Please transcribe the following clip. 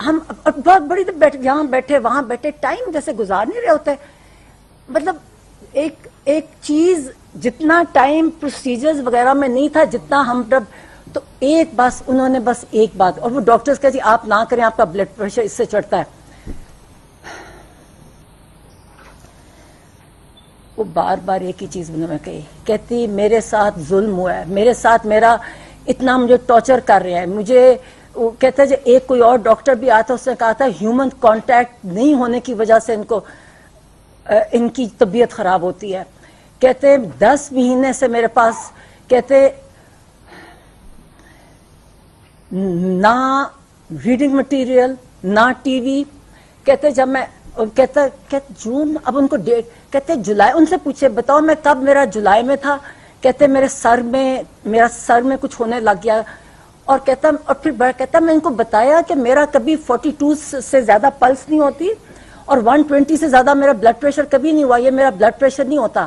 ہم بہت بڑی یہاں بیٹھے وہاں بیٹھے ٹائم جیسے گزار نہیں رہے ہوتے. مطلب ایک چیز جتنا ٹائم پروسیجرز وغیرہ میں نہیں تھا جتنا ہم تو بس انہوں نے بس ایک بات, اور وہ ڈاکٹرز کہتے ہیں آپ نہ کریں, آپ کا بلڈ پریشر اس سے چڑھتا ہے. وہ بار بار ایک ہی چیز انہوں نے کہی, کہتی میرے ساتھ ظلم ہوا ہے, میرے ساتھ میرا اتنا مجھے ٹارچر کر رہے ہیں. مجھے وہ کہتا ہے ایک کوئی اور ڈاکٹر بھی آتا, اس نے کہا تھا ہیومن کانٹیکٹ نہیں ہونے کی وجہ سے ان کی طبیعت خراب ہوتی ہے. کہتے 10 مہینے سے میرے پاس, کہتے نہ ریڈنگ مٹیریل نہ ٹی وی. کہتے جب میں کہتے جون, اب ان کو ڈیٹ کہتے جولائی, ان سے پوچھے بتاؤ میں کب, میرا جولائی میں تھا. کہتے میرا سر میں کچھ ہونے لگ گیا. اور پھر کہتا میں ان کو بتایا کہ میرا کبھی 42 سے زیادہ پلس نہیں ہوتی اور 120 سے زیادہ میرا بلڈ پریشر کبھی نہیں ہوا, یہ میرا بلڈ پریشر نہیں ہوتا.